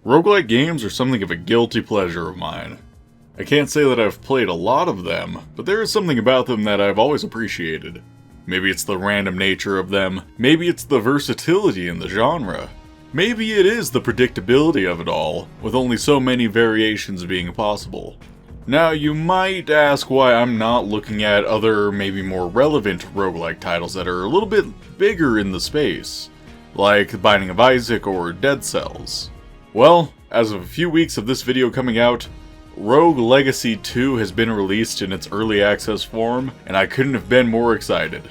Roguelite games are something of a guilty pleasure of mine. I can't say that I've played a lot of them, but there is something about them that I've always appreciated. Maybe it's the random nature of them, maybe it's the versatility in the genre. Maybe it is the predictability of it all, with only so many variations being possible. Now, you might ask why I'm not looking at other, maybe more relevant roguelike titles that are a little bit bigger in the space, like The Binding of Isaac or Dead Cells. Well, as of a few weeks of this video coming out, Rogue Legacy 2 has been released in its early access form, and I couldn't have been more excited.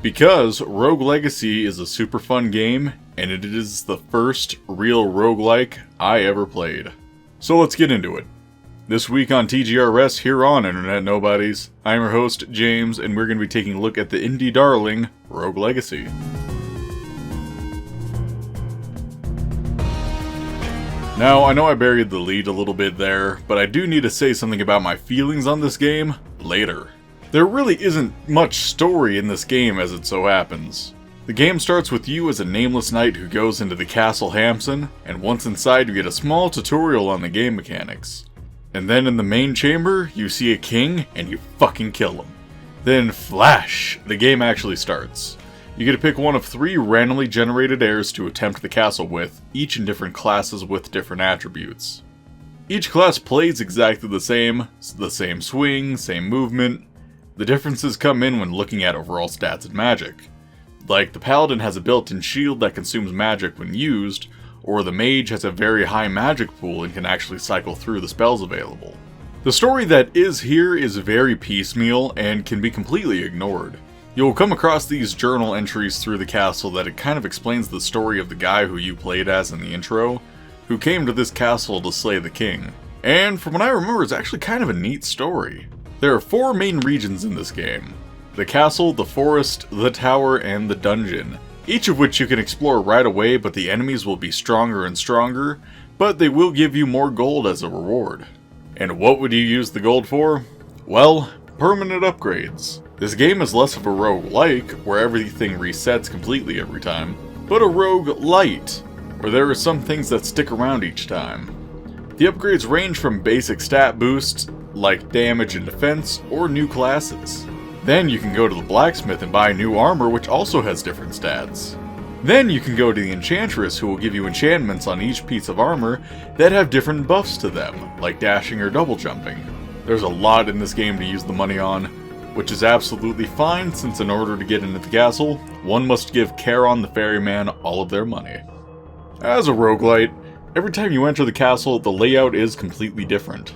Because Rogue Legacy is a super fun game, and it is the first real roguelike I ever played. So let's get into it. This week on TGRS here on Internet Nobodies, I'm your host, James, and we're going to be taking a look at the indie darling, Rogue Legacy. Now, I know I buried the lead a little bit there, but I do need to say something about my feelings on this game later. There really isn't much story in this game as it so happens. The game starts with you as a nameless knight who goes into the Castle Hamson, and once inside you get a small tutorial on the game mechanics. And then in the main chamber, you see a king, and you fucking kill him. Then flash, the game actually starts. You get to pick one of 3 randomly generated heirs to attempt the castle with, each in different classes with different attributes. Each class plays exactly the same swing, same movement. The differences come in when looking at overall stats and magic. Like, the paladin has a built-in shield that consumes magic when used, or the mage has a very high magic pool and can actually cycle through the spells available. The story that is here is very piecemeal and can be completely ignored. You'll come across these journal entries through the castle that it kind of explains the story of the guy who you played as in the intro, who came to this castle to slay the king. And from what I remember, it's actually kind of a neat story. There are 4 main regions in this game: the castle, the forest, the tower, and the dungeon, each of which you can explore right away, but the enemies will be stronger and stronger, but they will give you more gold as a reward. And what would you use the gold for? Well, permanent upgrades. This game is less of a roguelike, where everything resets completely every time, but a roguelite, where there are some things that stick around each time. The upgrades range from basic stat boosts, like damage and defense, or new classes. Then you can go to the blacksmith and buy new armor, which also has different stats. Then you can go to the enchantress, who will give you enchantments on each piece of armor that have different buffs to them, like dashing or double jumping. There's a lot in this game to use the money on, which is absolutely fine, since in order to get into the castle, one must give Charon the ferryman all of their money. As a roguelite, every time you enter the castle, the layout is completely different.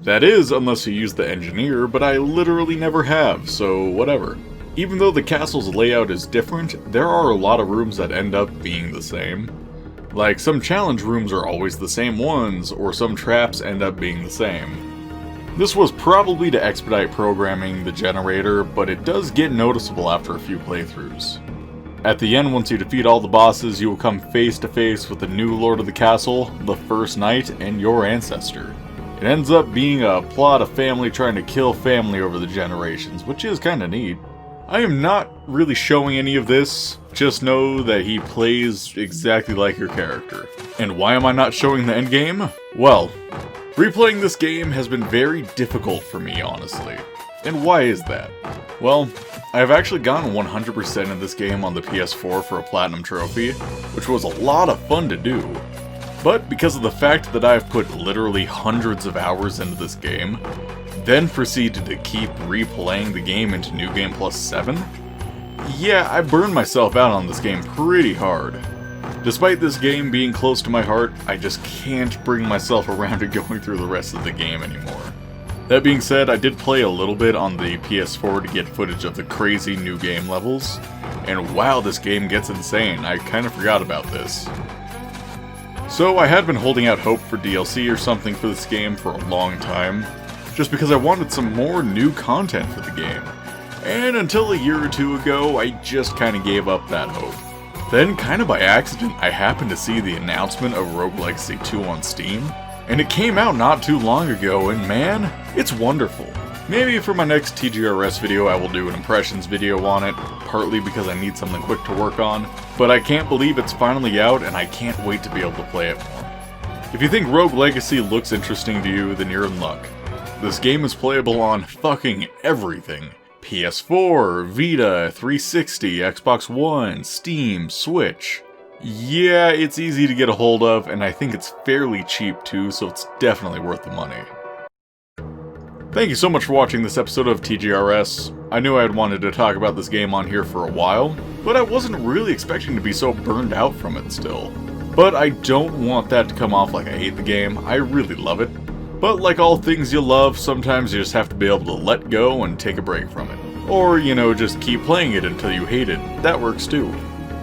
That is, unless you use the engineer, but I literally never have, so whatever. Even though the castle's layout is different, there are a lot of rooms that end up being the same. Like, some challenge rooms are always the same ones, or some traps end up being the same. This was probably to expedite programming the generator, but it does get noticeable after a few playthroughs. At the end, once you defeat all the bosses, you will come face to face with the new lord of the castle, the first knight, and your ancestor. It ends up being a plot of family trying to kill family over the generations, which is kinda neat. I am not really showing any of this, just know that he plays exactly like your character. And why am I not showing the endgame? Well, replaying this game has been very difficult for me, honestly. And why is that? Well, I've actually gotten 100% of this game on the PS4 for a platinum trophy, which was a lot of fun to do. But because of the fact that I've put literally hundreds of hours into this game, then proceeded to keep replaying the game into New Game Plus 7, yeah, I burned myself out on this game pretty hard. Despite this game being close to my heart, I just can't bring myself around to going through the rest of the game anymore. That being said, I did play a little bit on the PS4 to get footage of the crazy new game levels, and wow, this game gets insane. I kind of forgot about this. So I had been holding out hope for DLC or something for this game for a long time, just because I wanted some more new content for the game. And until a year or 2 ago, I just kinda gave up that hope. Then, kinda by accident, I happened to see the announcement of Rogue Legacy 2 on Steam, and it came out not too long ago, and man, it's wonderful. Maybe for my next TGRS video I will do an impressions video on it, partly because I need something quick to work on, but I can't believe it's finally out and I can't wait to be able to play it more. If you think Rogue Legacy looks interesting to you, then you're in luck. This game is playable on fucking everything. PS4, Vita, 360, Xbox One, Steam, Switch. Yeah, it's easy to get a hold of, and I think it's fairly cheap too, so it's definitely worth the money. Thank you so much for watching this episode of TGRS. I knew I had wanted to talk about this game on here for a while, but I wasn't really expecting to be so burned out from it still. But I don't want that to come off like I hate the game. I really love it. But like all things you love, sometimes you just have to be able to let go and take a break from it. Or, you know, just keep playing it until you hate it. That works too.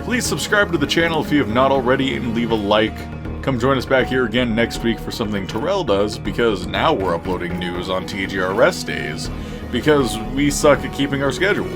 Please subscribe to the channel if you have not already and leave a like. Come join us back here again next week for something Terrell does, because now we're uploading news on TGRS days, because we suck at keeping our schedule.